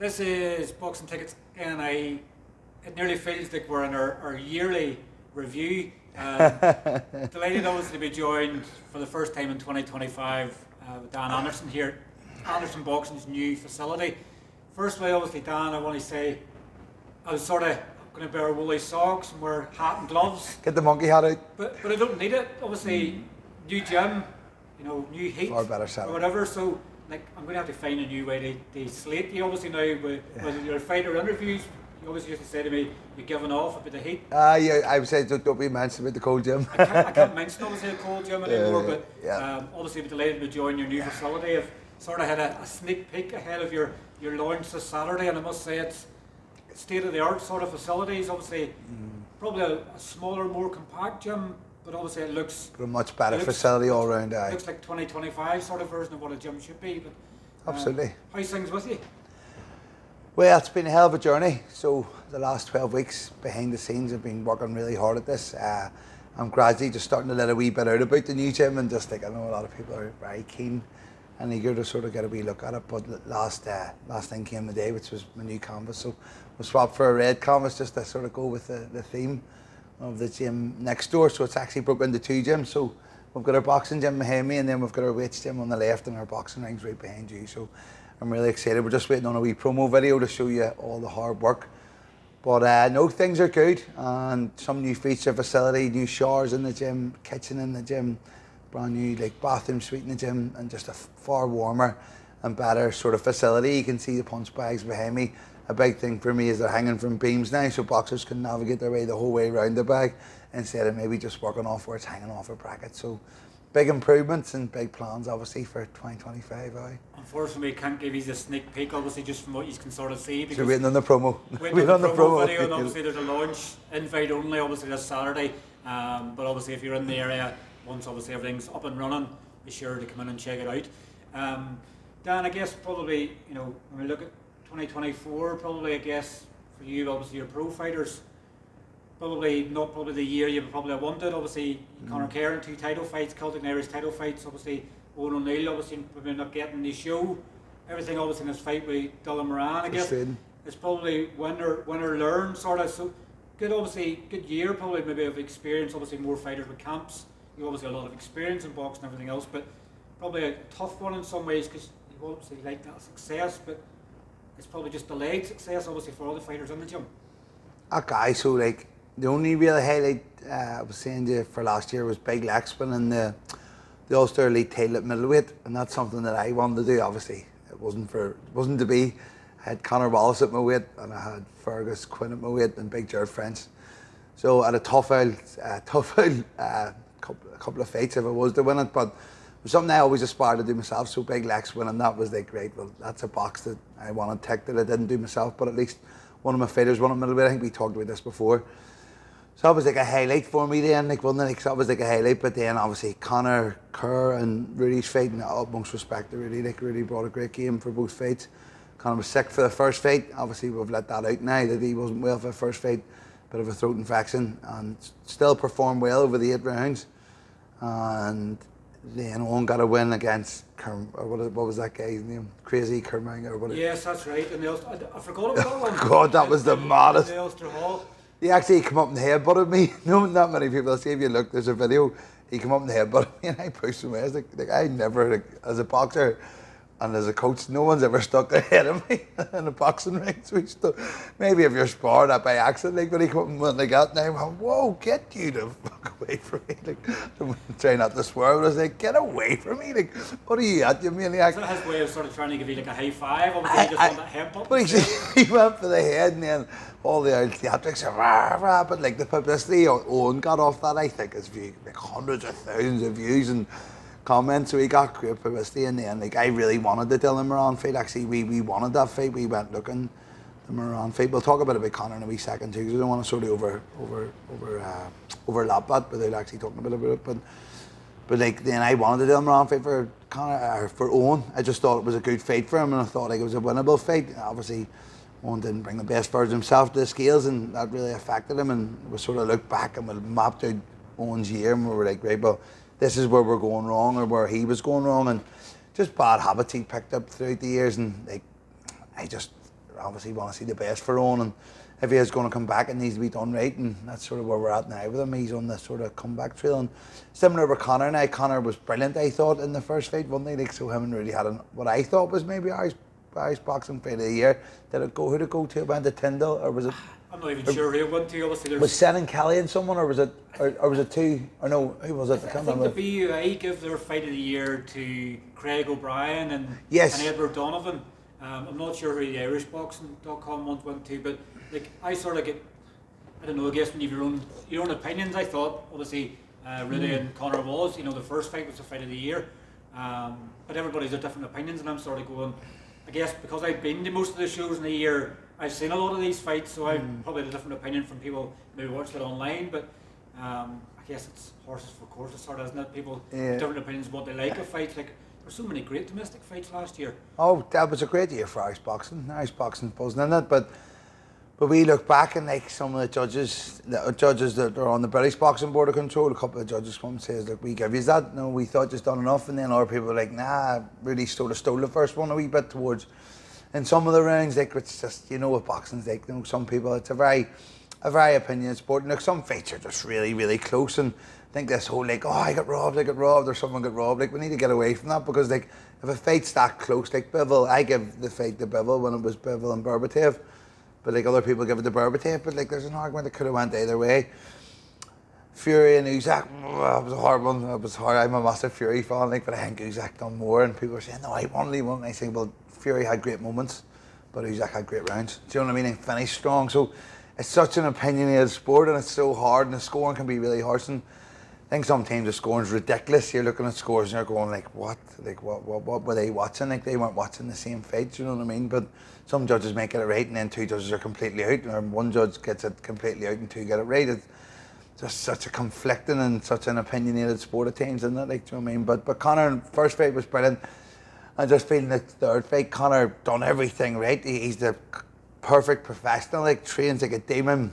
This is Boxing Tickets, and it nearly feels like we're in our yearly review. Delighted obviously to be joined for the first time in 2025 with Dan Anderson here at Anderson Boxing's new facility. Firstly, obviously, Dan, I want to say I was sort of going to wear woolly socks and wear hat and gloves. Get the monkey hat out. But I don't need it. Obviously, new gym, new heat Far better setup. or whatever. So, I'm going to have to find a new way to slate you. Obviously now, with your fighter interviews, you always used to say to me, you're giving off a bit of heat. Yeah, I would say don't be mentioned about the cold gym. I can't mention obviously the cold gym anymore, but yeah. Obviously we're delighted to join your new facility. I've sort of had a sneak peek ahead of your launch this Saturday, and I must say it's state-of-the-art sort of facilities. Obviously, probably a smaller, more compact gym, but obviously it looks... But a much better facility all round. It looks like 2025 sort of version of what a gym should be. But absolutely. How's things with you? Well, it's been a hell of a journey. So the last 12 weeks behind the scenes, I've been working really hard at this. I'm gradually just starting to let a wee bit out about the new gym, and just I know a lot of people are very keen and eager to sort of get a wee look at it. But last thing came today, which was my new canvas. So we swapped for a red canvas just to sort of go with the theme of the gym next door. So it's actually broken into two gyms. So we've got our boxing gym behind me, and then we've got our weights gym on the left, and our boxing rings right behind you. So I'm really excited. We're just waiting on a wee promo video to show you all the hard work. But no, things are good, and some new feature facility, new showers in the gym, kitchen in the gym, brand new bathroom suite in the gym, and just a far warmer and better sort of facility. You can see the punch bags behind me. A big thing for me is they're hanging from beams now, so boxers can navigate their way the whole way around the bag instead of maybe just working off where it's hanging off a bracket. So big improvements and big plans obviously for 2025. Unfortunately, we can't give you a sneak peek, obviously, just from what you can sort of see. So waiting on the promo. Waiting on the promo video, and obviously there's a launch, invite only, obviously this Saturday. But obviously if you're in the area, once obviously everything's up and running, be sure to come in and check it out. Dan, I guess probably, when we look at 2024, probably I guess for you, obviously your pro fighters, probably not the year you probably wanted. Obviously, Conor Kerr in 2 title fights, Celtic and Irish title fights. Obviously, Owen O'Neill obviously probably not getting the show. Everything obviously in his fight with Dylan Moran, I guess. It's probably win or learn sort of. So good, obviously good year, probably maybe of experience. Obviously more fighters with camps. You obviously a lot of experience in boxing and everything else, but probably a tough one in some ways because you obviously like that success, but it's probably just delayed success obviously for all the fighters in the gym. Okay, so the only real highlight I was saying to you for last year was Big Lex winning the Ulster Elite title at middleweight, and that's something that I wanted to do. Obviously, it wasn't to be. I had Conor Wallace at my weight, and I had Fergus Quinn at my weight, and Big Gerard French. So I had a tough couple of fights if I was to win it, but it was something I always aspired to do myself. So Big Lex winning that was great. Well, that's a box that I wanted ticked that I didn't do myself, but at least one of my fighters won at middleweight. I think we talked about this before. So that was a highlight for me then, that was a highlight. But then obviously Conor, Kerr and Rudy's fight, and utmost respect to Rudy. Rudy brought a great game for both fights. Conor was sick for the first fight. Obviously we've let that out now that he wasn't well for the first fight. Bit of a throat infection, and still performed well over the 8 rounds. And then Owen got a win against what was that guy's name? Crazy Kermang or whatever. Yes, that's right. And I forgot about that one. God, that was the maddest. The Ulster Hall. He actually came up and headbutted me. Not many people see if you look. There's a video. He came up and headbutted me, and I pushed him away. I was I never, as a boxer and as a coach, no one's ever stuck ahead of me in a boxing ring. So maybe if you're sparring that by accident, when he come up and went like that, now I'm whoa, get you the fuck away from me. Try not to swear, but I was get away from me. What are you at, you maniac? Is that his way of sort of trying to give you a high five? Obviously, he just want that head pop. But he went for the head, and then all the theatrics are rah, rah, but the publicity Owen got off that, I think, is hundreds of thousands of views and comments, so he got great publicity. And then I really wanted the Dylan Moran fight. Actually, we wanted that fight. We went looking the Moran fight. We'll talk a bit about Conor in a wee second too, because I don't want to sort of overlap that without actually talking a bit about it. But then I wanted the Dylan Moran fight for Conor, for Owen. I just thought it was a good fight for him, and I thought it was a winnable fight. Obviously Owen didn't bring the best version himself to the scales, and that really affected him. And we sort of looked back and we mapped out Owen's year, and we were right, well, this is where we're going wrong, or where he was going wrong, and just bad habits he picked up throughout the years. And obviously want to see the best for Owen, and if he is going to come back, it needs to be done right, and that's sort of where we're at now with him. He's on this sort of comeback trail, and similar with Conor now. Conor was brilliant, I thought, in the first fight, wasn't he? Like, so him and Rudy had what I thought was maybe Irish boxing fight of the year. Did it go? Who did it go to? Went to Tyndall, or was it? I'm not even sure who it went to. Obviously, was Senan Kelly and someone, or was it? Or was it two? Or no? Who was it? I think the BUI give their fight of the year to Craig O'Brien and Edward Donovan. I'm not sure who the IrishBoxing.com went to, but like I sort of get, I don't know. I guess when you have your own opinions, I thought obviously Rudy and Conor was, the first fight was the fight of the year, but everybody's got different opinions, and I'm sort of going. I guess because I've been to most of the shows in the year, I've seen a lot of these fights, so I've probably had a different opinion from people maybe watched it online, but I guess it's horses for courses sort of, isn't it? People have different opinions of what they like of fights. Like, there's so many great domestic fights last year. Oh, that was a great year for Irish boxing. Irish boxing buzzing in it, but we look back and like some of the judges that are on the British Boxing Board of Control, a couple of judges come and says, look, we give you that. No, we thought you've done enough, and then other people are like, nah, really stole the first one a wee bit towards. In some of the rounds, like it's just, what boxing's like. Some people, it's a very opinion sport, and like some fights are just really, really close. And I think this whole like, I got robbed, or someone got robbed. Like, we need to get away from that, because like if a fight's that close, like Bivol, I give the fight to Bivol when it was Bivol and Berbatov, but like other people give it to Berbatov. But like there's an argument that could have went either way. Fury and Uzak, it was a hard one. It was hard. I'm a massive Fury fan, like, but I think Uzak done more, and people were saying, no, he won. And I think, well, Fury had great moments, but Uzak had great rounds. Do you know what I mean? And finished strong. So it's such an opinionated sport, and it's so hard, and the scoring can be really harsh. And I think sometimes the scoring's ridiculous. You're looking at scores and you're going like, what? Like, what were they watching? Like, they weren't watching the same fight. Do you know what I mean? But some judges make it right, and then two judges are completely out, or one judge gets it completely out and two get it right. It's just such a conflicting and such an opinionated sport at times, isn't it? Like, do you know what I mean? But Conor, first fight was brilliant. I just feel the third fight, Conor done everything right. He's the perfect professional, like, trains like a demon,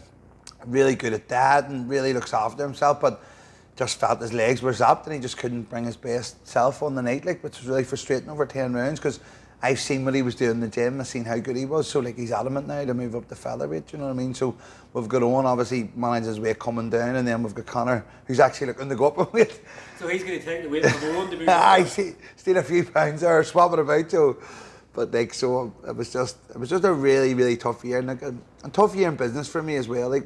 really good at that, and really looks after himself, but just felt his legs were zapped, and he just couldn't bring his best self on the night, like, which was really frustrating over 10 rounds, because I've seen what he was doing in the gym, I've seen how good he was, so like he's adamant now to move up the featherweight, you know what I mean? So we've got Owen, obviously manages his weight coming down, and then we've got Conor, who's actually looking to go up a weight. So he's going to take the weight from Owen to move up? I see, steal a few pounds there, swap it about, so. But like, so it was just a really, really tough year, and like a tough year in business for me as well. Like,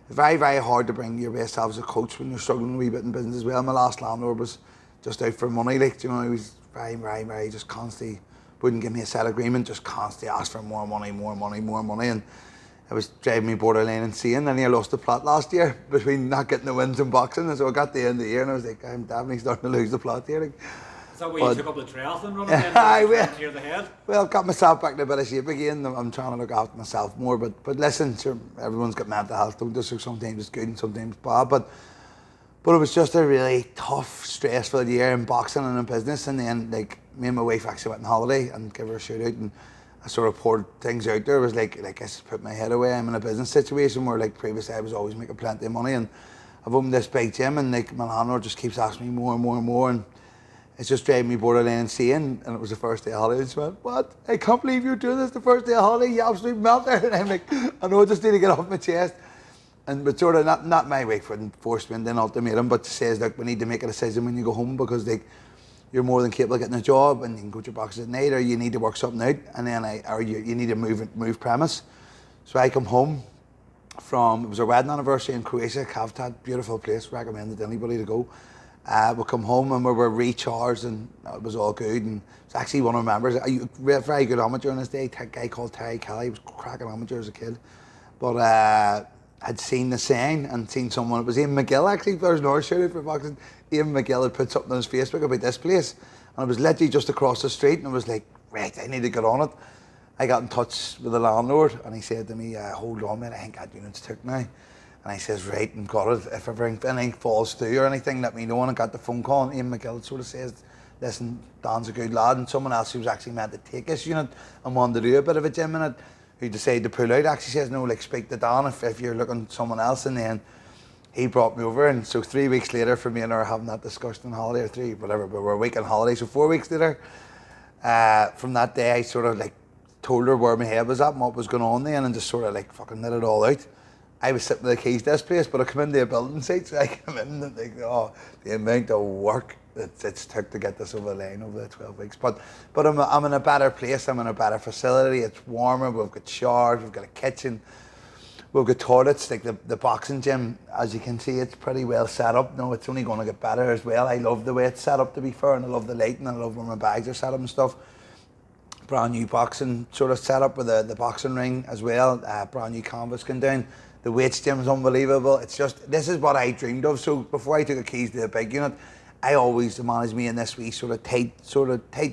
very, very hard to bring your best self as a coach when you're struggling a wee bit in business as well. My last landlord was just out for money, like, he was very, very, very just constantly wouldn't give me a set agreement, just constantly asked for more money, and it was driving me borderline insane. And I lost the plot last year between not getting the wins in boxing, and so I got to the end of the year and I was like, I'm definitely starting to lose the plot here. Like, is that why you took up the triathlon running then? To clear the head? Well, got myself back in a bit of shape again. I'm trying to look after myself more, but listen, sure, everyone's got mental health, don't they? So sometimes it's good and sometimes bad, but it was just a really tough, stressful year in boxing and in business. And then, like, me and my wife actually went on holiday, and give her a shout out, and I sort of poured things out there. It was like I just put my head away. I'm in a business situation where, like, previously I was always making plenty of money, and I've opened this big gym, and like my landlord just keeps asking me more and more and more, and it's just driving me borderline insane. And it was the first day of holiday, and she went, what? I can't believe you're doing this the first day of holiday, you absolute melter. And I'm like, I know, I just need to get off my chest. And but sort of not my way for enforcement and ultimatum, but says, look, we need to make a decision when you go home, because like you're more than capable of getting a job, and you can go to your boxes at night, or you need to work something out, and then you need to move premise. So I come home from, it was our wedding anniversary in Croatia, Cathal, beautiful place, recommend it to anybody to go. We come home and we were recharged, and it was all good. And it's actually one of my members, a very good amateur in his day, a guy called Terry Kelly. He was cracking amateur as a kid, but I'd seen the sign and seen someone, it was Ian McGill actually, there's another shout out for boxing. Ian McGill had put something on his Facebook about this place, and it was literally just across the street, and I was like, right, I need to get on it. I got in touch with the landlord, and he said to me, hold on mate, I think that unit's took now. And I says, right, and got it, if anything falls through or anything, let me know. And I got the phone call, and Ian McGill sort of says, listen, Dan's a good lad, and someone else who was actually meant to take this unit and wanted to do a bit of a gym in it, who decided to pull out, actually says, no, like, speak to Dan if you're looking someone else. And then he brought me over, and so 3 weeks later, for me and her having that discussion on holiday, or three, whatever, but we're a week on holiday, so 4 weeks later, from that day I sort of like told her where my head was at and what was going on then, and just sort of like fucking let it all out. I was sitting with the keys to this place, but I come into a building site, so I come in and think, oh, the amount of work it's took to get this over the line over the 12 weeks. But I'm in a better place, I'm in a better facility, it's warmer, we've got showers, we've got a kitchen, we've got toilets, like the boxing gym, as you can see, it's pretty well set up. No, it's only going to get better as well. I love the way it's set up, to be fair, and I love the lighting, and I love where my bags are set up and stuff. Brand new boxing sort of set up with the boxing ring as well, brand new canvas going down. The weights gym is unbelievable. It's just, this is what I dreamed of. So before I took the keys to the big unit, I always managed me in this wee sort of tight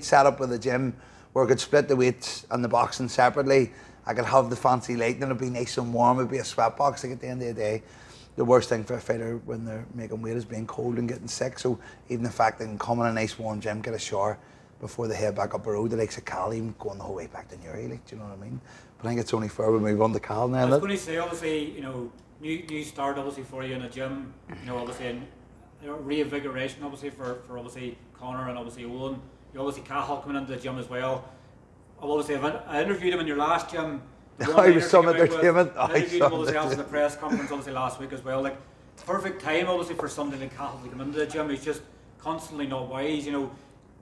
setup with the gym where I could split the weights and the boxing separately. I could have the fancy lighting and it'd be nice and warm. It'd be a sweat box. Like at the end of the day, the worst thing for a fighter when they're making weight is being cold and getting sick. So even the fact that they can come in a nice warm gym, get a shower before they head back up the road, the likes of Cal, even going the whole way back to Newry, like, do you know what I mean? But I think it's only fair we move on to Cal now. I was going to say, obviously, you know, new start obviously for you in a gym, you know, obviously, and reinvigoration obviously for obviously Conor and obviously Owen. You obviously cathal coming into the gym as well. Obviously, I interviewed him in your last gym. I was some entertainment. I interviewed him obviously after the press conference obviously last week as well. Like, perfect time obviously for somebody like cathal to come into the gym. He's just constantly not wise, you know.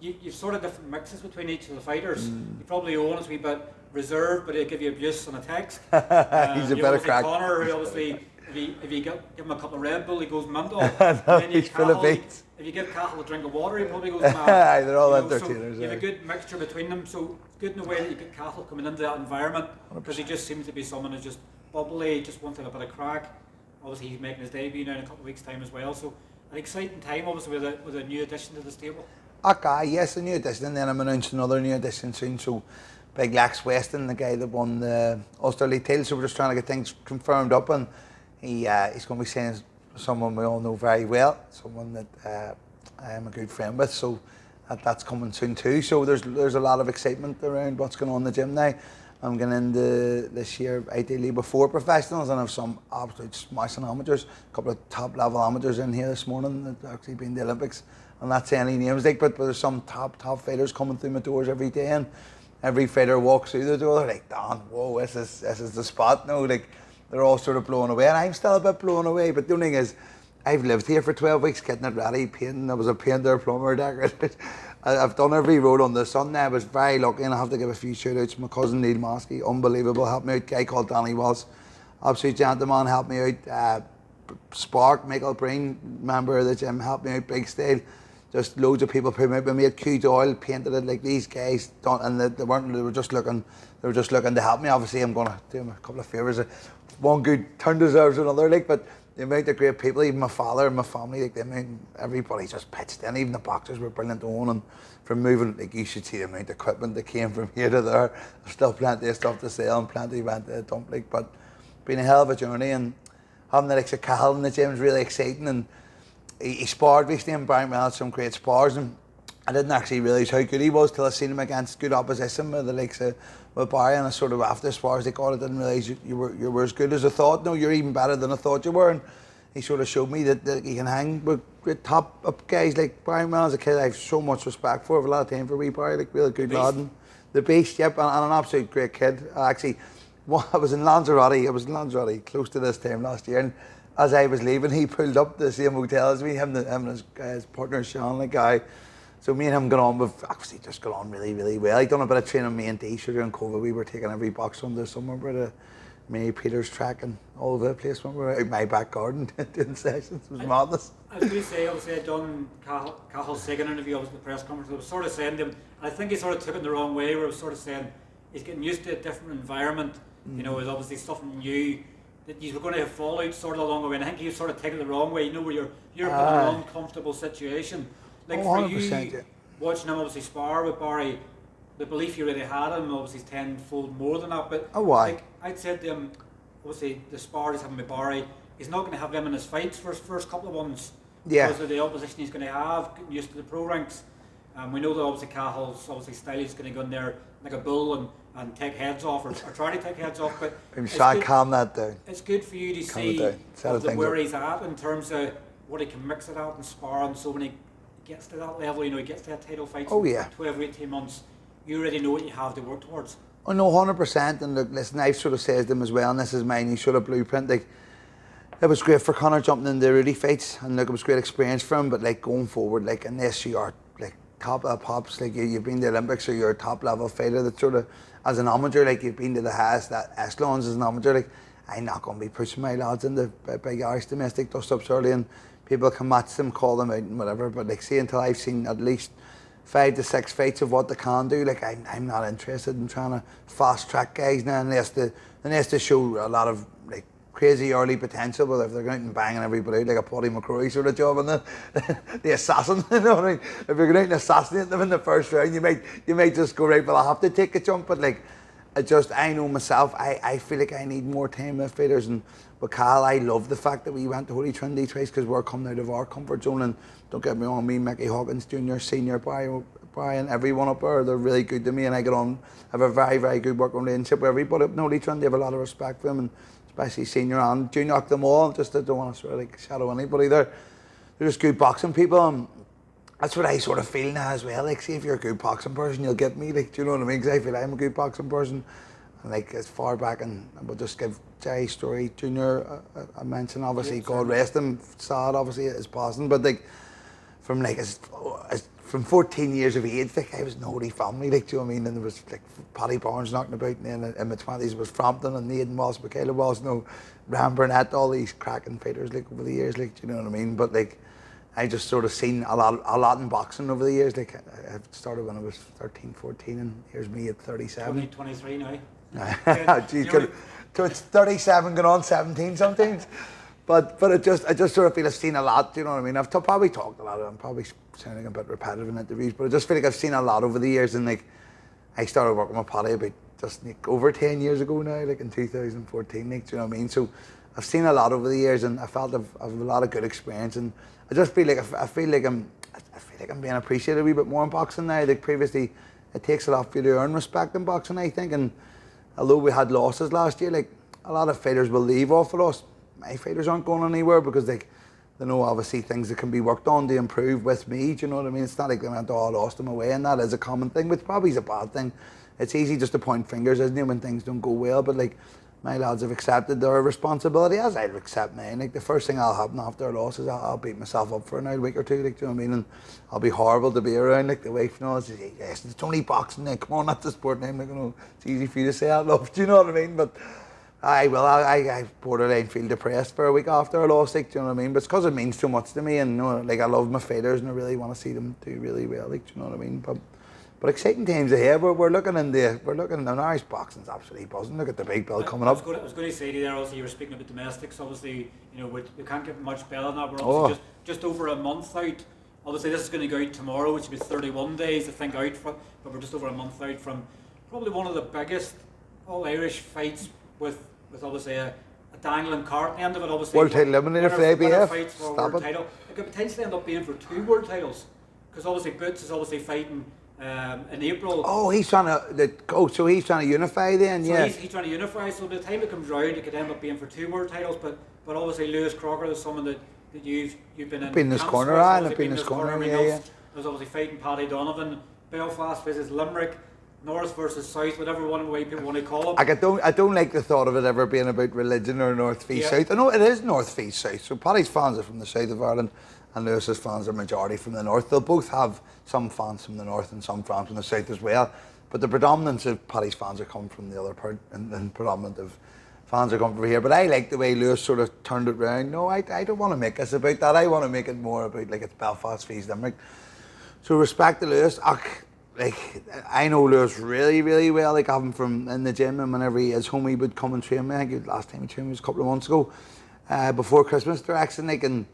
You've sort of different mixes between each of the fighters. You probably Owen is a wee bit reserved, but he'll give you abuse on a text. He's a better crack. Conor, obviously, if you give him a couple of Red Bull, he goes mental. No, he's full of beats. If you give cathal a drink of water, he probably goes mad. They're all So entertainers. you have a good mixture between them. So it's good in a way that you get cathal coming into that environment, because he just seems to be someone who's just bubbly, just wants to have a bit of crack. Obviously, he's making his debut now in a couple of weeks' time as well. So an exciting time, obviously, with a new addition to the stable. Okay, yes, a new addition, and then I'm announcing another new addition soon. So, big Lex Weston, the guy that won the Ulster League title. So we're just trying to get things confirmed up, and he's going to be saying someone we all know very well, someone that I am a good friend with. So that's coming soon too. So there's a lot of excitement around what's going on in the gym now. I'm going into this year ideally before professionals, and I have some absolute smashing amateurs, a couple of top level amateurs in here this morning that actually been the Olympics. I'm not saying any names, like, but there's some top fighters coming through my doors every day, and every fighter walks through the door, they're like, Dan, whoa, this is the spot now. Like, they're all sort of blown away, and I'm still a bit blown away. But the only thing is, I've lived here for 12 weeks, getting it ready, painting. I was a painter, plumber, decorator. I've done every road on the sun now. I was very lucky, and I have to give a few shout outs. My cousin Neil Maskey, unbelievable, helped me out. Guy called Danny Walsh, absolute gentleman, helped me out. Spark, Michael Breen, member of the gym, helped me out big style. Just loads of people put me out. We made Hughes oil, painted it like these guys done, and they were just looking to help me. Obviously, I'm gonna do them a couple of favours. One good turn deserves another, like, but the amount of great people, even my father and my family, like, everybody just pitched in. Even the boxers were brilliant on, and from moving, like, you should see the amount of equipment that came from here to there. There's still plenty of stuff to sell and plenty went to dump, like, but been a hell of a journey, and having the likes of cathal in the gym is really exciting. And he sparred recently in Barnwell, had some great spars, and I didn't actually realise how good he was till I seen him against good opposition with the likes of Barry, and I sort of after spars, like, God, I didn't realise you were as good as I thought. No, you're even better than I thought you were. And he sort of showed me that he can hang with great top up guys like Barnwell. As a kid, I have so much respect for. I have a lot of time for wee Barry, like, really good lad. And the beast, yep, and an absolute great kid. I was in Lanzarote close to this time last year, and as I was leaving, he pulled up the same hotel as me, him and his partner Sean, the guy. So me and him got on, we've actually just got on really, really well. He'd done a bit of training me and D, so during COVID we were taking every box from the summer where the Mary Peters track and all over the place when we were out in my back garden doing sessions. It was madness. I was going to say, obviously I'd done Cahill's second interview, obviously the press conference. I was sort of saying to him, I think he sort of took it the wrong way, where I was sort of saying he's getting used to a different environment. You know, it's obviously something new, that you were going to have fallout sort of along the way, and I think you sort of taken it the wrong way, you know, where you're put in an uncomfortable situation. Like, for you, yeah. Watching him obviously spar with Barry, the belief you really had him obviously is tenfold more than that. But like, I'd said to him, obviously the spar he's having with Barry, he's not going to have him in his fights for his first couple of ones, because of the opposition he's going to have, getting used to the pro ranks. We know that obviously Cahill's style, he's going to go in there like a bull and take heads off, or try to take heads off. But calm that down. It's good for you to see where he's at in terms of what he can mix it out and spar, and so when he gets to that level, you know, he gets to that title fight. 12 or 18 months, you already know what you have to work towards. Oh no, 100%. And look, listen, I've sort of said to them as well, and this is my new sort of blueprint. Like, it was great for Conor jumping in the Rudy fights, and look, it was a great experience for him. But like going forward, like unless you are like top of the pops, like you've been to the Olympics or you're a top level fighter, that sort of as an amateur, like you've been to the highest echelons as an amateur, like I'm not going to be pushing my lads into big Irish domestic dust ups early, and people can match them, call them out and whatever. But like, see, until I've seen at least 5 to 6 fights of what they can do, like I'm not interested in trying to fast track guys now unless they show a lot of like crazy early potential. But if they're going out and banging everybody out like a Paddy McCrory sort of job, and the assassin, you know what I mean? If you're going out and assassinate them in the first round, you might just go, right, but I have to take a jump. But like, I know myself, I feel like I need more time with fighters. And with Cathal, I love the fact that we went to Holy Trinity twice, because we're coming out of our comfort zone. And don't get me wrong, me, Mickey Hawkins Jr., Senior, Brian, everyone up there, they're really good to me, and I get on, have a very, very good working relationship with everybody up in Holy Trinity. I have a lot of respect for them, and especially Senior and Junior, knock them all. Just I don't want to sort of like shadow anybody there. They're just good boxing people, and that's what I sort of feel now as well. Like, see, if you're a good boxing person, you'll get me. Like, do you know what I mean? Because I feel I'm a good boxing person. And like, as far back, and we'll just give Gerry Storey Jr. a mention. Obviously, God rest him. Sad, obviously, his passing. But like, from like from 14 years of age, like I was in the Holy Family. Like, do you know what I mean? And there was like Paddy Barnes knocking about, and then in my 20s was Frampton and Aidan Walsh, Michaela Walsh, Ram Burnett, all these cracking fighters like over the years. Like, do you know what I mean? But like, I just sort of seen a lot in boxing over the years. Like, I started when I was 13, 14, and here's me at 37. 23 now. Geez, so it's 37 going on 17 sometimes. But I just sort of feel I've seen a lot, do you know what I mean? I've probably talked a lot, I'm probably sounding a bit repetitive in interviews, but I just feel like I've seen a lot over the years. And like, I started working with Paddy about just like over 10 years ago now, like in 2014, like, do you know what I mean? So I've seen a lot over the years, and I felt I've a lot of good experience, and I just feel like I feel like I'm being appreciated a wee bit more in boxing now. Like, previously, it takes a lot for you to earn respect in boxing, I think. And although we had losses last year, like a lot of fighters will leave off of us. My fighters aren't going anywhere because they know obviously things that can be worked on to improve with me. Do you know what I mean? It's not like they went, oh, I lost them away, and that is a common thing, which probably is a bad thing. It's easy just to point fingers, isn't it, when things don't go well? But like, my lads have accepted their responsibility, as I'd accept mine. Like, the first thing I'll happen after a loss is I'll beat myself up for a week or two, like, do you know what I mean? And I'll be horrible to be around. Like, the wife knows, yes, it's only boxing now, come on, that's the sport name. Like, you know, it's easy for you to say that, love, do you know what I mean? But I borderline feel depressed for a week after a loss, like, do you know what I mean? But it's because it means too much to me, and you know, like, I love my fighters and I really want to see them do really well, like, do you know what I mean? But exciting times ahead. We're looking in Irish boxing's absolutely buzzing. Look at the big bill coming up. I was going to say to you there, also, you were speaking about domestics. Obviously, you know, we can't get much better than that. We're obviously just over a month out. Obviously, this is going to go out tomorrow, which will be 31 days, I think, out from, but we're just over a month out from probably one of the biggest all-Irish fights with obviously a dangling cart at the end of it. Obviously, World title eliminator for ABF. Fights for a world title. It could potentially end up being for 2 world titles, because obviously Boots is obviously fighting in April. Oh, he's trying to. So he's trying to unify then, so yeah. He's trying to unify. So by the time it comes round, it could end up being for 2 world titles. But obviously Lewis Crocker is someone that you've been in. Been in this corner, and I've been in this corner, yeah. There's obviously fighting Paddy Donovan, Belfast versus Limerick, North versus South, whatever one way people want to call it. I don't like the thought of it ever being about religion or North v South. I know it is North v South. So Paddy's fans are from the south of Ireland, and Lewis's fans are majority from the north. They'll both have some fans from the north and some fans from the south as well. But the predominance of Paddy's fans are coming from the other part, and the predominant of fans are coming from here. But I like the way Lewis sort of turned it round. No, I don't want to make this about that. I want to make it more about like it's Belfast v Limerick. So respect to Lewis. Like, I know Lewis really, really well. Like, I have him from in the gym, and whenever he is home, he would come and train me. I think last time he trained me was a couple of months ago, before Christmas direction. Like, and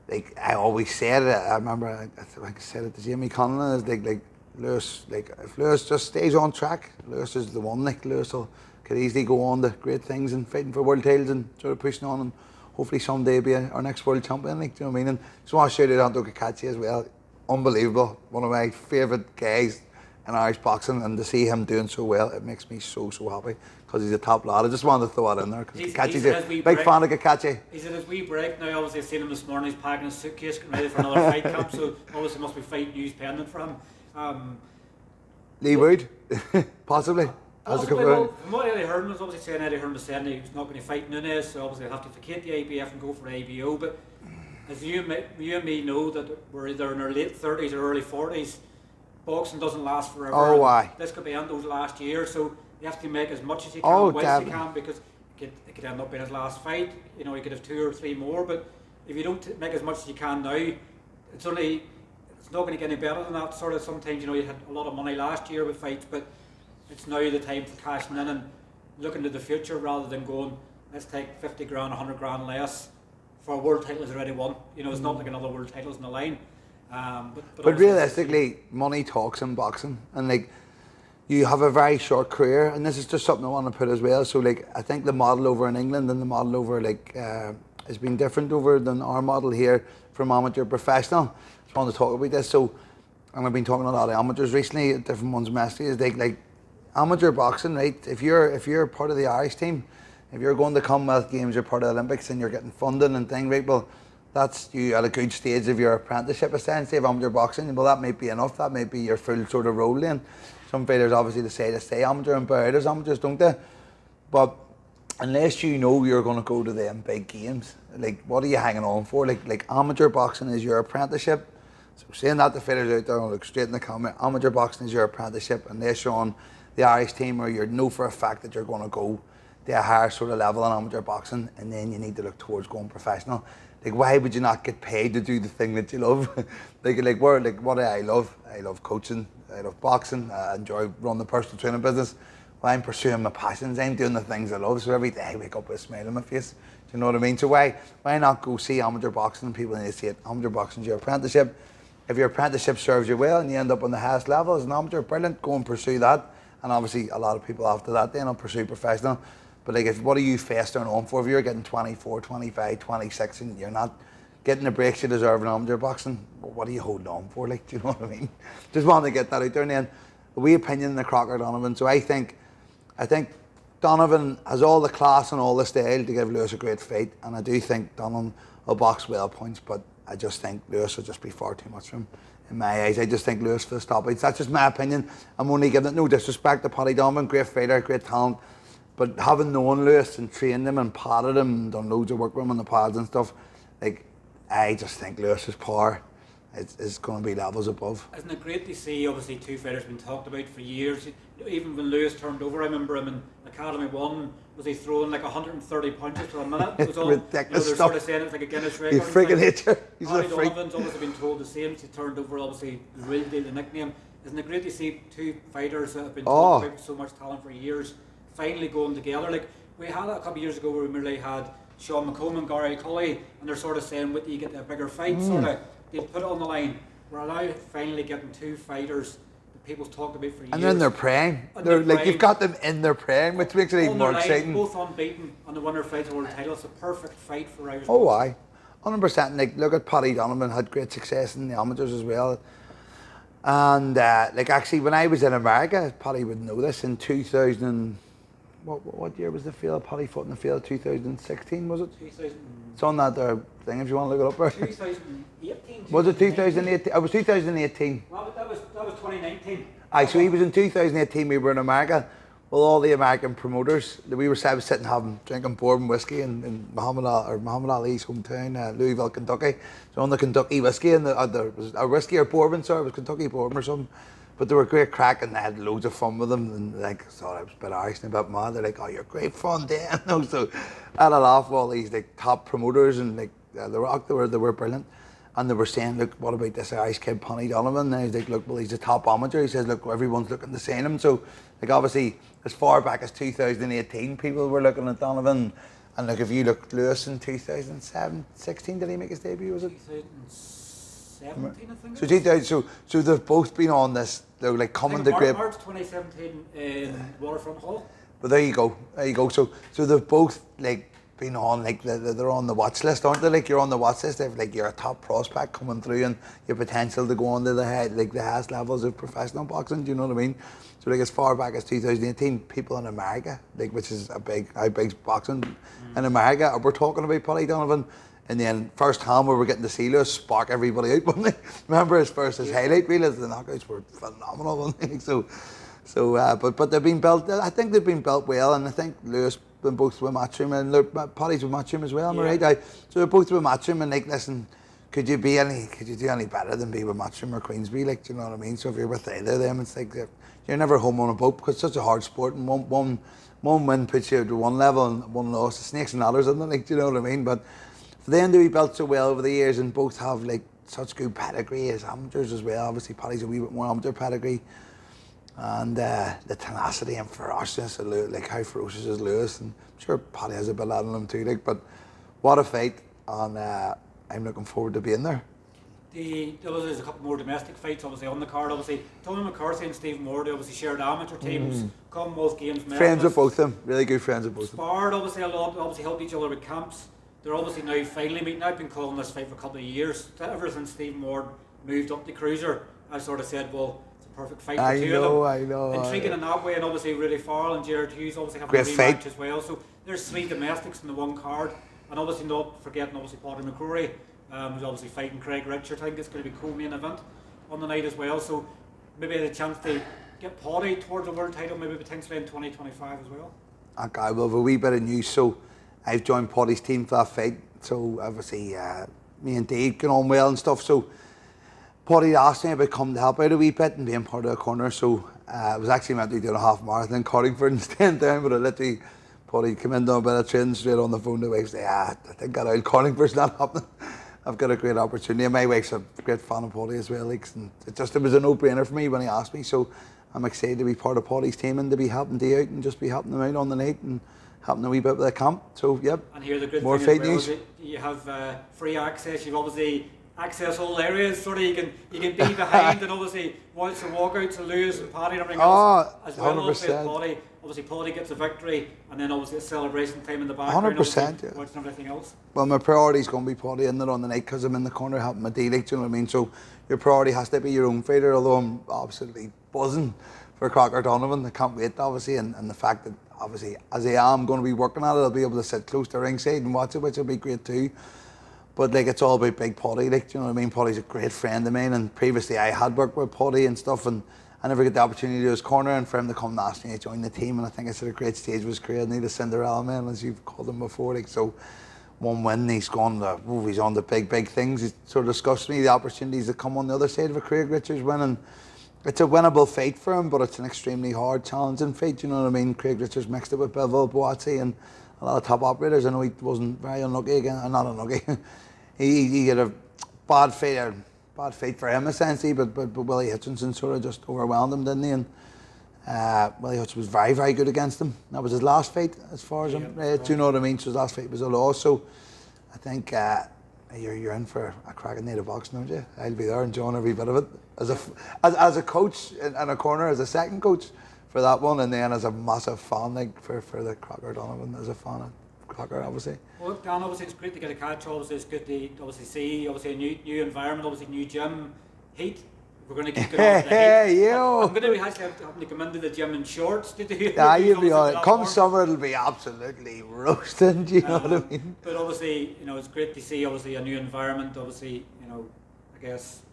like I always said it. I remember I said it to Jamie Conlon. Is like Lewis. Like, if Lewis just stays on track, Lewis is the one. Like, Lewis could easily go on to great things and fighting for world titles and sort of pushing on, and hopefully someday be our next world champion. Like, do you know what I mean? And just want to shout out Anto Kakachi as well. Unbelievable, one of my favourite guys in Irish boxing, and to see him doing so well, it makes me so happy, because he's a top lad. I just wanted to throw that in there, because Kakachi's a big fan of Kakachi. He's in his wee break now. Obviously I've seen him this morning, he's packing his suitcase, getting ready for another fight camp, so obviously must be fight news pending for him. Lee Wood, possibly. Possibly, well, from what Eddie Hearn was obviously saying, Eddie Hearn was saying he's not going to fight Nunes, so obviously he'll have to vacate the IBF and go for ABO. But as you and me know, that we're either in our late 30s or early 40s, boxing doesn't last forever. Oh, why? This could be Ando's last year, so you have to make as much as you can, whilst you can, because it could end up being his last fight. You know, he could have 2 or 3 more, but if you don't make as much as you can now, it's not going to get any better than that. Sort of sometimes, you know, you had a lot of money last year with fights, but it's now the time for cashing in and looking to the future rather than going, let's take 50 grand, 100 grand less for a world title is already won. You know, it's not like another world title's in the line. But realistically, money talks in boxing, and like, you have a very short career, and this is just something I want to put as well. So like, I think the model over in England and the model over has been different over than our model here from amateur professional. Just wanted to talk about this. So, and I've been talking to a lot of amateurs recently, different ones messages. Like amateur boxing, right? If you're part of the Irish team, if you're going to Commonwealth Games, you're part of the Olympics, and you're getting funding and things, right? Well, that's you at a good stage of your apprenticeship, essentially, of amateur boxing. Well, that might be enough. That might be your full sort of role in. Some fighters obviously decide to stay amateur and bow out as amateurs, don't they? But unless you know you're going to go to them big games, like, what are you hanging on for? Like amateur boxing is your apprenticeship. So saying that to fighters out there, I'll look straight in the camera. Amateur boxing is your apprenticeship, unless you're on the Irish team or you know for a fact that you're going to go to a higher sort of level in amateur boxing, and then you need to look towards going professional. Like, why would you not get paid to do the thing that you love? What do I love? I love coaching. I love boxing. I enjoy running the personal training business. Well, I'm pursuing my passions. I'm doing the things I love. So every day I wake up with a smile on my face. Do you know what I mean? So why not go see amateur boxing? People need to see it. Amateur boxing is your apprenticeship. If your apprenticeship serves you well and you end up on the highest level as an amateur, brilliant. Go and pursue that. And obviously, a lot of people after that then will pursue professional. But like, what are you festering on for? If you're getting 24, 25, 26 and you're not getting the breaks you deserve in amateur boxing, what are you holding on for? Like, do you know what I mean? Just wanted to get that out there. And then a wee opinion in the Crocker Donovan. So I think Donovan has all the class and all the style to give Lewis a great fight. And I do think Donovan will box well points, but I just think Lewis will just be far too much for him. In my eyes, I just think Lewis for the stoppage. That's just my opinion. I'm only giving it no disrespect to Paddy Donovan, great fighter, great talent. But having known Lewis and trained him and padded him and done loads of work with him on the pads and stuff, like, I just think Lewis's power is going to be levels above. Isn't it great to see, obviously, two fighters been talked about for years? Even when Lewis turned over, I remember him in Academy 1, was he throwing like 130 punches per minute? It was all ridiculous they're stuff. Sort of saying it's like a Guinness record. He's freaking nature. He's a freak. Donovan's obviously been told the same. He turned over, obviously, the real deal, the nickname. Isn't it great to see two fighters that have been talked about with so much talent for years finally going together? Like, we had a couple of years ago where we merely had Sean McComb and Gary Cully, and they're sort of saying, what do you get a bigger fight? Sort of, they put it on the line. We're now finally getting two fighters that people's talked about for years. And they're in their prime. They're like, you've got them in their prime, which makes it even more exciting. Both unbeaten, and the winner fights a world title. It's a perfect fight for Irish. Oh, aye. 100%. Like, look at Paddy Donovan, had great success in the amateurs as well. And like, actually, when I was in America, Paddy would know this, in 2000. What year was the field? Paddy fought in the field, 2016, was it? 2000. It's on that thing if you want to look it up. 2018. Was it 2018? It was 2018. Well, that was 2019. Aye, so he was in 2018. We were in America. Well, all the American promoters, I was sitting drinking bourbon whiskey in Muhammad Ali's hometown, Louisville, Kentucky. So on the Kentucky whiskey, and there was a whiskey or bourbon, sorry, it was Kentucky bourbon or something. But they were great crack, and they had loads of fun with them. And like, thought I was a bit Irish and a bit mad. They're like, "Oh, you're great fun, Dan." So I had a laugh with all these like top promoters, and like the Rock, they were brilliant. And they were saying, "Look, what about this Irish kid, Paddy Donovan?" And I was like, "Look, well, he's a top amateur." He says, "Look, everyone's looking to sign him." So like, obviously, as far back as 2018, people were looking at Donovan. And like, if you look, Lewis in 2016, did he make his debut? Was it? 2017, I think. So they've both been on this. They're like coming to grip. March 2017 in Waterfront Hall. But there you go. So they've both like been on, like they're on the watch list, aren't they? Like, you're on the watch list. They've like, you're a top prospect coming through, and your potential to go on to the highest levels of professional boxing. Do you know what I mean? So like, as far back as 2018, people in America, like, which is how big boxing in America, we're talking about Paddy Donovan. And then first time we were getting to see Lewis spark everybody out, wasn't he? Remember his highlight reel, the knockouts were phenomenal, wasn't they? So So, but they've been built. I think they've been built well, and I think Lewis been both with Matchroom and Paddy's with Matchroom as well. Am I right? So they're both with Matchroom, and like, listen, could you do any better than be with Matchroom or Queensbury? Like, do you know what I mean? So if you're with either of them, it's like you're never home on a boat because it's such a hard sport, and one win puts you to one level and one loss. The snakes and ladders, isn't it? Like, do you know what I mean? But for them to be built so well over the years, and both have like such good pedigree as amateurs as well. Obviously, Paddy's a wee bit more amateur pedigree, and the tenacity and ferociousness of Lewis, like how ferocious is Lewis, and I'm sure Paddy has a bit of that in him too. Like, but what a fight, and I'm looking forward to being there. There's a couple more domestic fights obviously on the card. Obviously, Tony McCarthy and Stephen Ward obviously shared amateur teams, Commonwealth Games. Friends of both of them, really good friends of both of them. Sparred obviously a lot, obviously helped each other with camps. They're obviously now finally meeting. I've been calling this fight for a couple of years. Ever since Stephen Ward moved up the cruiser, I sort of said, well, it's a perfect fight for two of them. I know. Intriguing in that way, and obviously really Farrell and Gerard Hughes obviously have a rematch as well. So there's 3 domestics in the one card, and obviously not forgetting obviously padraig mccrory, who's obviously fighting Craig Richard. I think it's going to be a co-main event on the night as well. So maybe a chance to get Paddy towards the world title, maybe potentially in 2025 as well. Okay, well, have a wee bit of news. So I've joined Paddy's team for that fight. So obviously me and Dave get on well and stuff. So Paddy asked me about coming to help out a wee bit and being part of the corner. So I was actually meant to be doing a half marathon in Carringford and staying down, but I literally, Paddy came in, done a bit of training, straight on the phone to the wife, say, I think that out Carringford's not happening. I've got a great opportunity, and my wife's a great fan of Paddy as well. Like, and it was a no-brainer for me when he asked me. So I'm excited to be part of Paddy's team and to be helping Dee out and just be helping them out on the night and helping a wee bit with the camp. So yep. And here the good more thing fight as well news. You have free access. You've obviously access all areas. Sort of you can be behind and obviously watch the walkouts of Lewis and Paddy and everything else as well. 100%. Obviously Paddy gets a victory, and then obviously it's celebration time in the background. 100%. Yeah. Watching everything else. Well, my priority is going to be Paddy in there on the night because I'm in the corner helping my Dee. Like, do you know what I mean? So your priority has to be your own fighter. Although I'm absolutely buzzing for Crocker Donovan. I can't wait, obviously, and the fact that obviously as I am going to be working at it, I'll be able to sit close to ringside and watch it, which will be great too. But like, it's all about big Paddy. Like, do you know what I mean? Paddy's a great friend of mine, and previously I had worked with Paddy and stuff, and I never get the opportunity to do his corner, and for him to come and ask me to join the team, and I think it's at a great stage of his career. I need a Cinderella man, as you've called him before. Like, so one win, he's on the big things. He sort of discussed with me the opportunities that come on the other side of a Craig Richards win, and it's a winnable fight for him, but it's an extremely hard, challenging fight. You know what I mean? Craig Richards mixed it with Beville, Boatsi, and a lot of top operators. I know he wasn't very unlucky again. Not unlucky. he had a bad fight for him essentially, but Willie Hutchinson sort of just overwhelmed him, didn't he? And Willie Hutchinson was very, very good against him. That was his last fight, as far as I'm. Do you know what I mean? So his last fight was a loss. So I think you're in for a cracking night of boxing, aren't you? I'll be there enjoying every bit of it as a coach in a corner, as a second coach for that one, and then as a massive fan, like for the Crocker Donovan, as a fan of Crocker, obviously. Well, Dan, obviously it's great to get a catch. Obviously it's good to obviously see a new environment, obviously new gym, heat. We're going to keep going on the heat. I'm going to be actually having to come into the gym in shorts to do. Yeah, you'll be on it. Come summer, it'll be absolutely roasting. Do you know what I mean? But obviously, it's great to see obviously a new environment. Obviously, I guess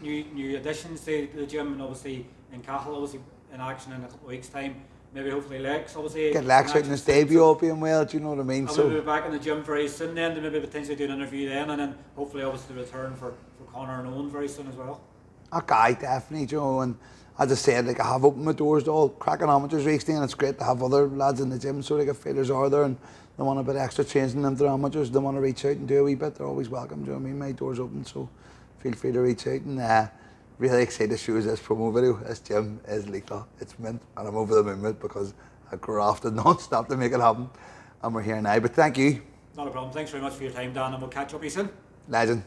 new additions to the gym, and obviously in Cathal, obviously in action in a couple of weeks' time. Maybe hopefully Lex, obviously. Get Lex out in his debut, all being well, do you know what I mean? So we'll be back in the gym very soon then, to maybe potentially do an interview then, and then hopefully obviously the return for Conor and Owen very soon as well. Okay, definitely, Joe, and as I said, like, I have opened my doors to all cracking amateurs recently, and it's great to have other lads in the gym, so like if fighters are there and they want a bit extra training them to amateurs, they want to reach out and do a wee bit, they're always welcome, do you know what I mean? My door's open, so feel free to reach out, and really excited to show this promo video. This gym is lethal, it's mint, and I'm over the moon with it because I grafted non-stop to make it happen, and we're here now. But thank you. Not a problem. Thanks very much for your time, Dan, and we'll catch up with you soon. Legend.